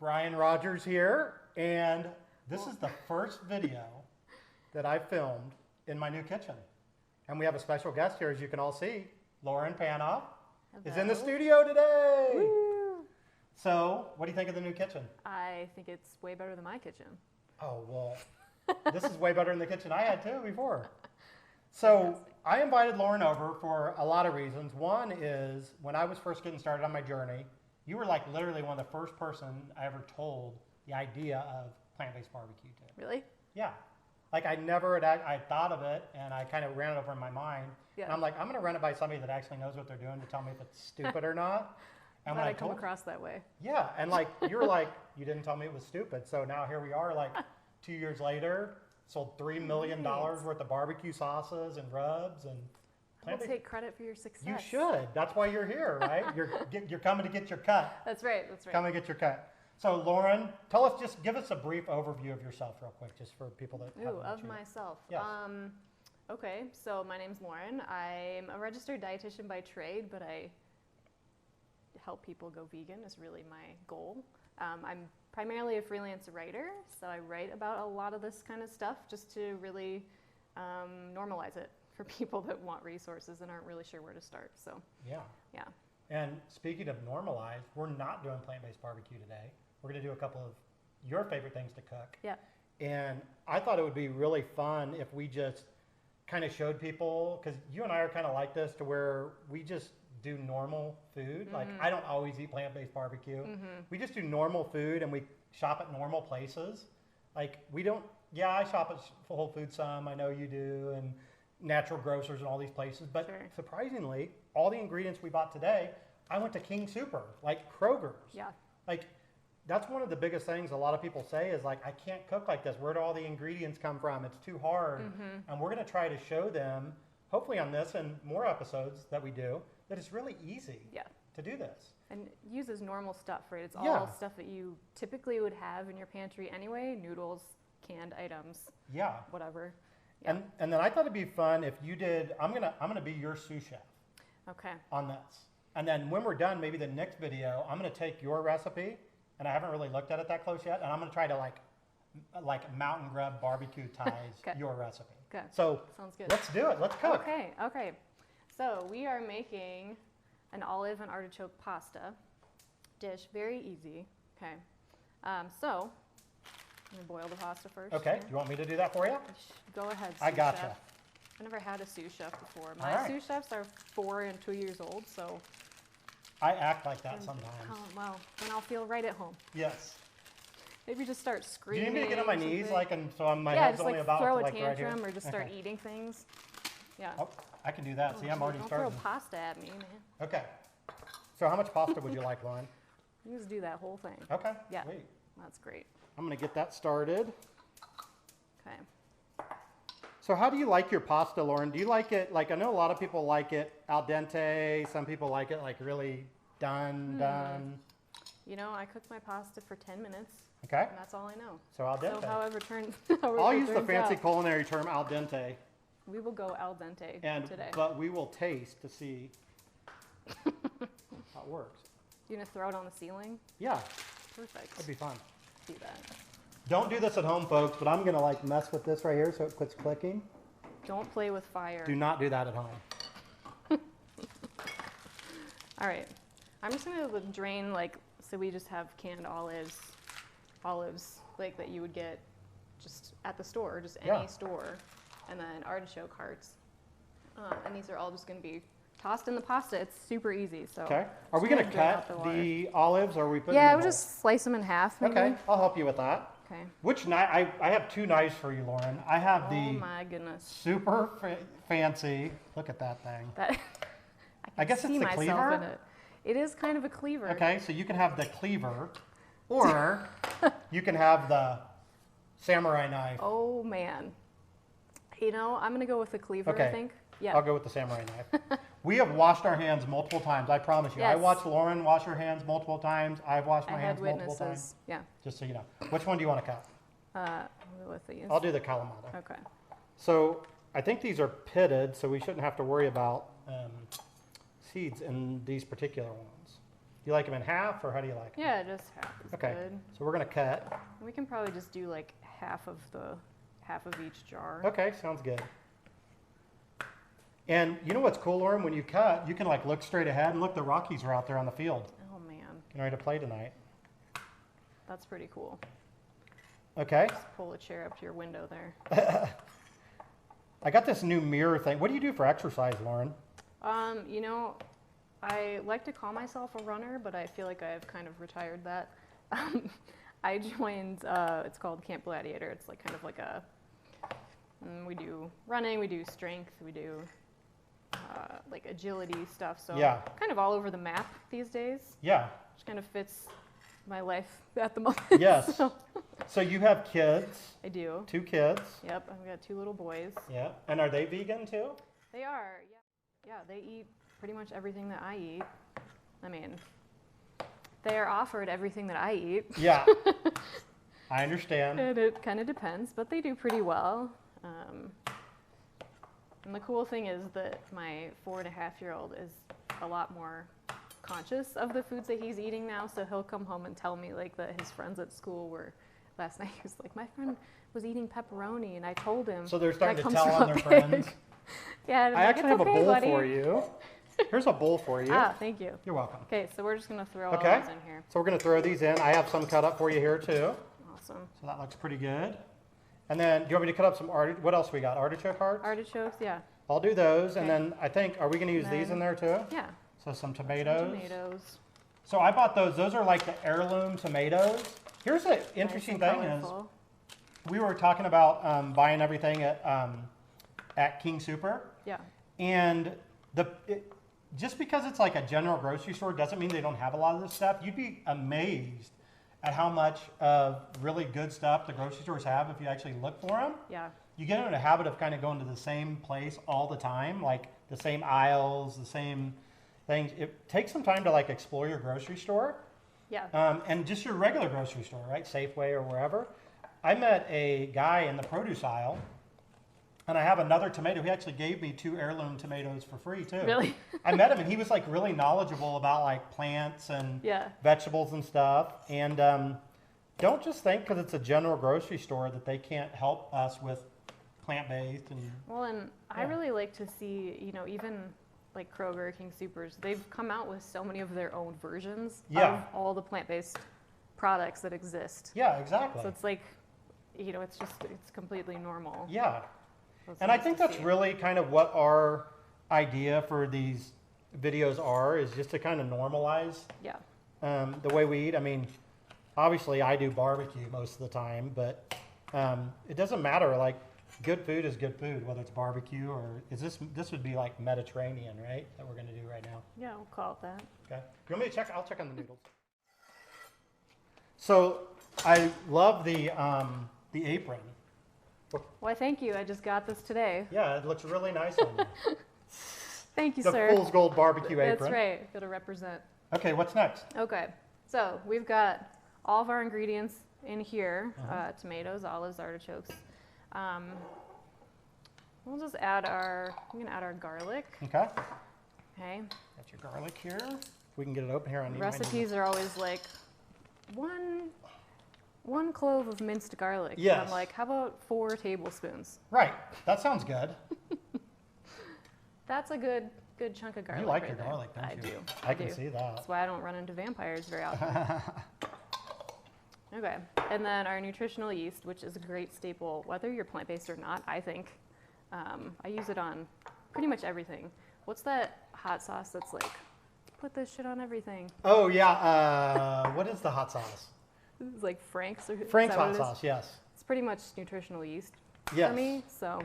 Brian Rodgers here, and this is the first video that I filmed in my new kitchen. And we have a special guest here, as you can all see. Lauren Panoff is in the studio today. Woo. So, what do you think of the new kitchen? I think it's way better than my kitchen. Oh, well, this is way better than the kitchen I had too before. So, I invited Lauren over for a lot of reasons. One is, when I was first getting started on my journey, you were like literally one of the first person I ever told the idea of plant-based barbecue to. Really? Yeah. Like I never had, I thought of it and I kind of ran it over in my mind. Yeah. And I'm like, I'm going to run it by somebody that actually knows what they're doing to tell me if it's stupid or not. And when I come across that way. Yeah. And like, you were like, you didn't tell me it was stupid. So now here we are, like 2 years later, sold $3 million worth of barbecue sauces and rubs and I'll take credit for your success. You should. That's why you're here, right? You're coming to get your cut. That's right. That's right. Coming to get your cut. So Lauren, give us a brief overview of yourself real quick, just for people that haven't met you. Myself. Yes. Okay, so my name's Lauren. I'm a registered dietitian by trade, but I help people go vegan is really my goal. I'm primarily a freelance writer, so I write about a lot of this kind of stuff just to really normalize it for people that want resources and aren't really sure where to start. So yeah. And speaking of normalized, we're not doing plant-based barbecue today. We're going to do a couple of your favorite things to cook. Yeah. And I thought it would be really fun if we just kind of showed people, because you and I are kind of like this, to where we just do normal food. Like I don't always eat plant-based barbecue. We just do normal food and we shop at normal places. Like we don't, yeah, I shop at Whole Foods some, I know you do, and natural grocers and all these places. But surprisingly, all the ingredients we bought today, I went to King Super, like Kroger's. Yeah. Like that's one of the biggest things a lot of people say is like, I can't cook like this. Where do all the ingredients come from? It's too hard. And we're going to try to show them, hopefully on this and more episodes that we do, that it's really easy to do this. And it uses normal stuff, right? It's all stuff that you typically would have in your pantry anyway, noodles, canned items, whatever. Yeah. And then I thought it'd be fun if you did, I'm gonna be your sous chef. Okay. On this. And then when we're done, maybe the next video, I'm gonna take your recipe, and I haven't really looked at it that close yet, and I'm gonna try to like mountain grub barbecue ties your recipe. Okay. So sounds good. Let's do it. Let's cook. Okay. So we are making an olive and artichoke pasta dish. Very easy. Okay. So I'm gonna boil the pasta first. Okay. Do you want me to do that for you? Go ahead. I gotcha. Chef. I never had a sous chef before. My sous chefs are 4 and 2 years old, so. I act like that sometimes. Oh, well, then I'll feel right at home. Yes. Maybe just start screaming. Do you need me to get on my knees, so my head's only about throw like a tantrum or just start eating things. Yeah. Oh, I can do that. See, I'm already starting. Don't throw pasta at me, man. Okay. So how much pasta would you like, Lauren? You just do that whole thing. Okay. Yeah. Sweet. That's great. I'm going to get that started. Okay. So how do you like your pasta, Lauren? Do you like it, like I know a lot of people like it al dente, some people like it like really done. You know, I cook my pasta for 10 minutes. Okay. And that's all I know. So al dente. So however turns I'll use the fancy culinary term al dente. We will go al dente today. But we will taste to see how it works. You're going to throw it on the ceiling? Yeah. Perfect. That'd be fun. Do that. Don't do this at home, folks, but I'm going to like mess with this right here so it quits clicking. Don't play with fire. Do not do that at home. All right. I'm just going to drain, so we just have canned olives like that you would get just at the store, just any store, and then artichoke hearts. And these are all just going to be tossed in the pasta. It's super easy. So okay. Are we going to cut the olives, or are we putting them? Yeah, we'll just slice them in half. Maybe. Okay, I'll help you with that. Okay. Which knife? I have 2 knives for you, Lauren. I have the my goodness, super fancy. Look at that thing. That I guess it's the cleaver. In it. It is kind of a cleaver. Okay, so you can have the cleaver, or you can have the samurai knife. Oh man. You know, I'm gonna go with the cleaver. Okay. I think. Yeah. I'll go with the samurai knife. We have washed our hands multiple times, I promise you. Yes. I watched Lauren wash her hands multiple times. I've washed my hands multiple times. witnesses. Yeah. Just so you know. Which one do you want to cut? I'll go with these. I'll do the Kalamata. Okay. So I think these are pitted, so we shouldn't have to worry about seeds in these particular ones. you like them in half, or how do you like them? Yeah, just half is Okay. good. So we're gonna cut. We can probably just do like half of each jar. Okay, sounds good. And you know what's cool, Lauren? When you cut, you can like look straight ahead and look, the Rockies are out there on the field. Oh man, Getting ready to play tonight. that's pretty cool. Okay. Just pull a chair up to your window there. I got this new mirror thing. What do you do for exercise, Lauren? You know, I like to call myself a runner, but I feel like I've kind of retired that. I joined, it's called Camp Gladiator. It's like kind of like we do running, we do strength, we do like agility stuff. So Yeah. kind of all over the map these days. Yeah. Which kind of fits my life at the moment. Yes. So, So you have kids, I do. 2 kids. Yep, I've got 2 little boys. Yeah. And are they vegan too? They are, yeah. Yeah, they eat pretty much everything that I eat. I mean, they are offered everything that I eat. Yeah. I understand. And it kind of depends, but they do pretty well. And the cool thing is that my 4.5-year-old is a lot more conscious of the foods that he's eating now, so he'll come home and tell me like that his friends at school were, last night he was like, my friend was eating pepperoni, and I told him. So they're starting that to comes tell from on a their pig. friends. Yeah, and I'm I like, actually "It's have a okay, bowl buddy." for you. Here's a bowl for you. Ah, thank you. You're welcome. Okay, so we're just gonna throw Okay. all these in here. So we're going to throw these in. I have some cut up for you here too. Awesome. So that looks pretty good. And then, do you want me to cut up some what else we got? Artichoke hearts? Artichokes, yeah. I'll do those. And Okay. then I think, are we going to use And these in then- there too? Yeah. So some Some tomatoes. tomatoes. So I bought those. Those are like the heirloom tomatoes. Here's the interesting Nice and thing is, colorful. we were talking about buying everything at King Super. Yeah. And just because it's like a general grocery store doesn't mean they don't have a lot of this stuff. You'd be amazed at how much of really good stuff the grocery stores have if you actually look for them. Yeah. You get into a habit of kind of going to the same place all the time, like the same aisles, the same things. It takes some time to like explore your grocery store Yeah. and just your regular grocery store, right? Safeway or wherever. I met a guy in the produce aisle, and I have another tomato. He actually gave me 2 heirloom tomatoes for free too. Really? I met him, and he was like really knowledgeable about like plants and Yeah. vegetables and stuff. And don't just think because it's a general grocery store that they can't help us with plant-based and Well, and I Yeah. really like to see, you know, even like Kroger, King Supers, they've come out with so many of their own versions Yeah. of all the plant-based products that exist. yeah, exactly. So it's like, you know, it's completely normal. Yeah. So it's And I nice think to that's see. really kind of what our idea for these videos are, is just to kind of normalize Yeah. the way we eat. I mean, obviously I do barbecue most of the time, but it doesn't matter. Like, good food is good food, whether it's barbecue or this would be like Mediterranean, right? That we're going to do right now. Yeah, we'll call it that. Okay. You want me to check? I'll check on the noodles. So I love the apron. Why, thank you. I just got this today. Yeah, it looks really nice on you. Thank you, The sir. Fool's Gold barbecue apron. That's right. Gotta represent. Okay, what's next? Okay, so we've got all of our ingredients in here, Uh-huh. tomatoes, olives, artichokes. We'll just add I'm gonna add our garlic, Okay. okay? Got your garlic here. If we can get it open here. I need my Recipes are always like, one clove of minced garlic. And Yes. I'm like, how about 4 tablespoons? Right. That sounds good. That's a good chunk of garlic. You like right your there. garlic, don't I you? do. I can do. see that. That's why I don't run into vampires very often. Okay, and then our nutritional yeast, which is a great staple, whether you're plant-based or not, I think. I use it on pretty much everything. What's that hot sauce that's like, put this shit on everything? Oh, yeah. What is the hot sauce? It's like Frank's or Frank's is that what hot it is? sauce, yes. It's pretty much nutritional yeast Yes. for me, so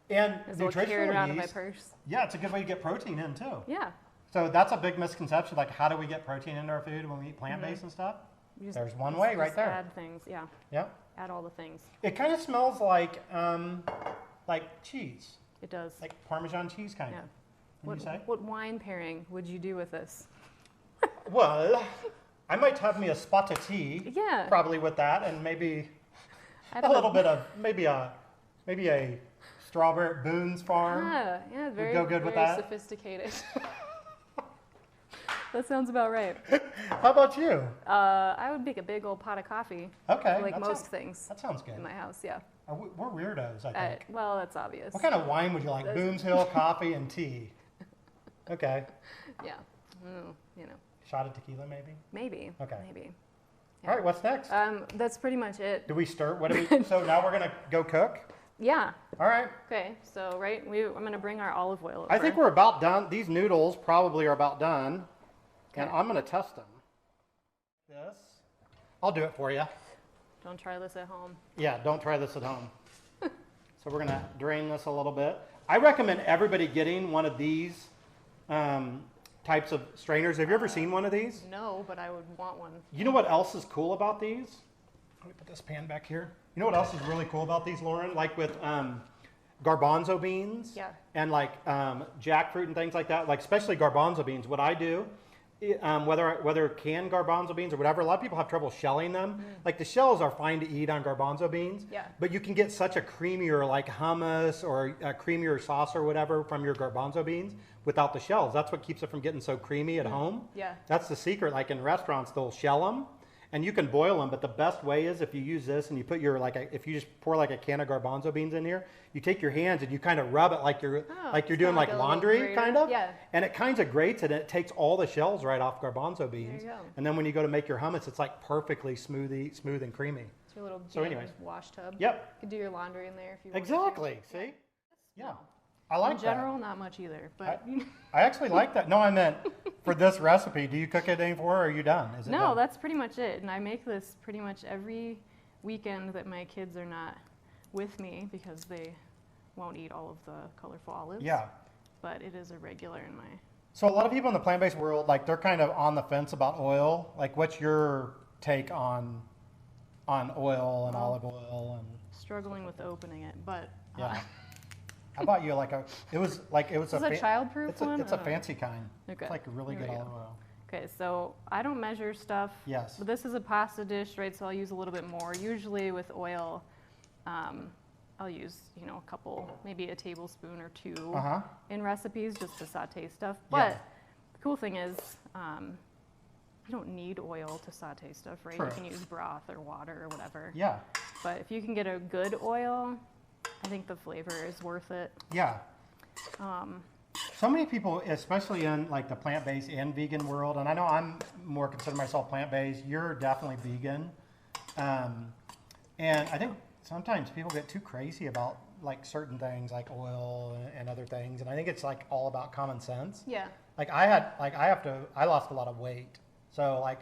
And as well carry it nutritional around in my yeast, purse. yeah, it's a good way to get protein in too. Yeah, So that's a big misconception. Like, how do we get protein into our food when we eat plant-based and stuff? you just- There's one just- way right just there. Add things, yeah, Yeah. add all the things. It kind of smells like cheese, It does. like Parmesan cheese kind Yeah. of. Would you say? What wine pairing would you do with this? Well, I might have me a spot of tea, Yeah, probably with that, and maybe I a don't little know. bit of maybe a strawberry Boone's Farm. Yeah, very, go good with very that? sophisticated. That sounds about right. How about you? I would make a big old pot of coffee. Okay. Like most things That sounds good. in my house, yeah. We're weirdos, I think. Well, that's obvious. What kind of wine would you like? Boone's Hill, coffee, and tea. Okay. Yeah. You know. Shot of tequila, maybe? Maybe. Okay. Maybe. All right, what's next? That's pretty much it. Do we stir? What do we? So now we're gonna go cook. Yeah. All right. Okay. So I'm gonna bring our olive oil over. I think we're about done. These noodles probably are about done, and I'm gonna test them. This. I'll do it for you. Don't try this at home. Yeah, don't try this at home. So we're gonna drain this a little bit. I recommend everybody getting one of these types of strainers. Have you ever seen one of these? No, but I would want one. You know what else is cool about these? Let me put this pan back here. You know what else is really cool about these, Lauren? Like with garbanzo beans and like jackfruit and things like that, like especially garbanzo beans. What I do, whether canned garbanzo beans or whatever, a lot of people have trouble shelling them. Like the shells are fine to eat on garbanzo beans, but you can get such a creamier like hummus or a creamier sauce or whatever from your garbanzo beans without the shells. That's what keeps it from getting so creamy at home. Yeah. That's the secret. Like in restaurants, they'll shell them. And you can boil them, but the best way is if you use this and you put your if you just pour like a can of garbanzo beans in here, you take your hands and you kind of rub it like you're doing like laundry kind of, and it kind of grates it and it takes all the shells right off garbanzo beans. There you go. And then when you go to make your hummus, it's like perfectly smooth and creamy. It's your little wash tub. Yep. You could do your laundry in there if you want. Exactly. See? Yeah. I like that. In general, not much either, but I actually like that. No, I meant for this recipe. Do you cook it anymore, or are you done? Is it no, done? That's pretty much it. And I make this pretty much every weekend that my kids are not with me because they won't eat all of the colorful olives. Yeah. But it is a regular in my. So a lot of people in the plant-based world, like they're kind of on the fence about oil. Like, what's your take on oil and olive oil and? Struggling with opening it, but. Yeah. How about you? It was a childproof one? It's a fancy kind. Okay. It's like a really good olive oil. Okay, so I don't measure stuff. Yes. But this is a pasta dish, right? So I'll use a little bit more. Usually with oil, I'll use a couple, maybe a tablespoon or two in recipes just to saute stuff. But the cool thing is, you don't need oil to saute stuff, right? True. You can use broth or water or whatever. Yeah. But if you can get a good oil, I think the flavor is worth it. Yeah. So many people, especially in like the plant-based and vegan world, and I know I'm more consider myself plant-based. You're definitely vegan, and I think sometimes people get too crazy about like certain things, like oil and other things, and I think it's like all about common sense. Yeah. Like I lost a lot of weight, so like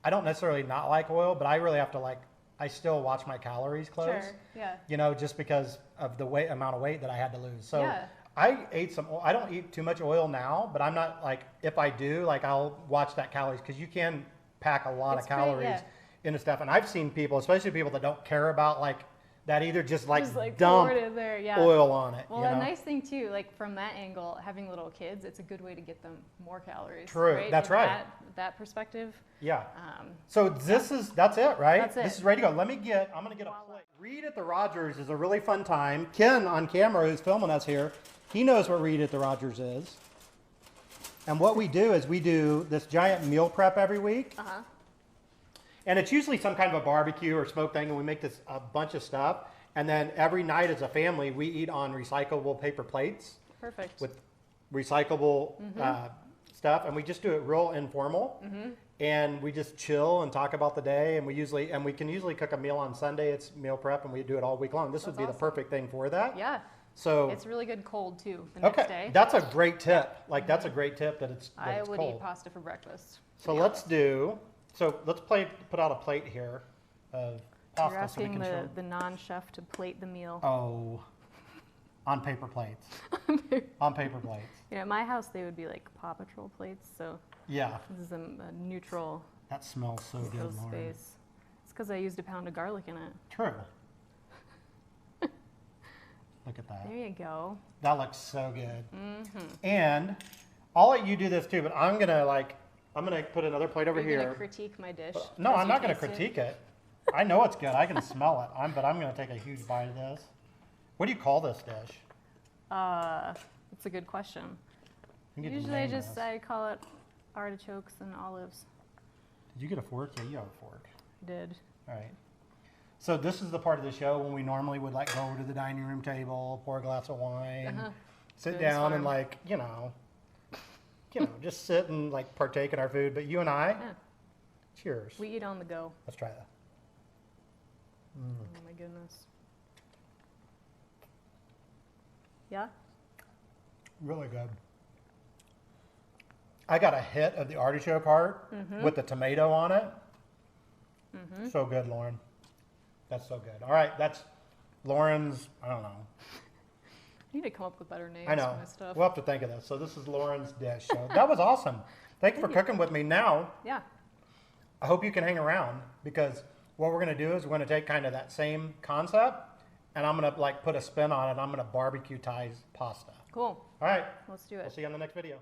I don't necessarily not like oil, but I really have to I still watch my calories close. Sure, yeah. Just because of the amount of weight that I had to lose. So yeah. I ate I don't eat too much oil now, but I'm not if I do, I'll watch that calories because you can pack a lot of calories into stuff. And I've seen people, especially people that don't care about that either, just dump it in there, oil on it. Well, the nice thing too, from that angle, having little kids, it's a good way to get them more calories. True, right? That's right. That perspective. Yeah. So that's it, right? That's it. This is ready to go. I'm gonna get a plate. Read at the Rodgers is a really fun time. Ken on camera, who's filming us here, he knows what Read at the Rodgers is. And what we do is we do this giant meal prep every week. And it's usually some kind of a barbecue or smoke thing, and we make a bunch of stuff. And then every night as a family, we eat on recyclable paper plates. Perfect. With recyclable stuff, and we just do it real informal. And we just chill and talk about the day, and we can usually cook a meal on Sunday. It's meal prep, and we do it all week long. This would be the perfect thing for that. Yeah. So it's really good cold too. The next day. That's a great tip. That's a great tip that it's. I would eat pasta for breakfast. So let's put out a plate here of pasta. You're asking the non-chef to plate the meal. Oh, on paper plates. On paper plates. At my house they would be like Paw Patrol plates. So yeah, this is a neutral. That smells so good, Lauren. Space. It's because I used a pound of garlic in it. True. Look at that. There you go. That looks so good. And I'll let you do this too, but I'm gonna put another plate over here. You're gonna critique my dish? No, I'm not gonna critique it. I know it's good. I can smell it. But I'm gonna take a huge bite of this. What do you call this dish? That's a good question. Usually I call it artichokes and olives. Did you get a fork? Yeah, you have a fork. I did. All right. So this is the part of the show when we normally would like go over to the dining room table, pour a glass of wine, sit Good down farm. and like, just sit and like partake in our food. But you and I, cheers. We eat on the go. Let's try that. Oh my goodness. Yeah? Really good. I got a hit of the artichoke heart with the tomato on it. So good, Lauren. That's so good. All right, that's Lauren's, I don't know. I need to come up with better names I know. for my stuff. We'll have to think of this. So this is Lauren's dish. So that was awesome. Thank you for cooking with me. Now, Yeah. I hope you can hang around because what we're going to do is we're going to take kind of that same concept and I'm going to like put a spin on it. I'm going to barbecue Thai's pasta. Cool. All right. Let's do it. We'll see you on the next video.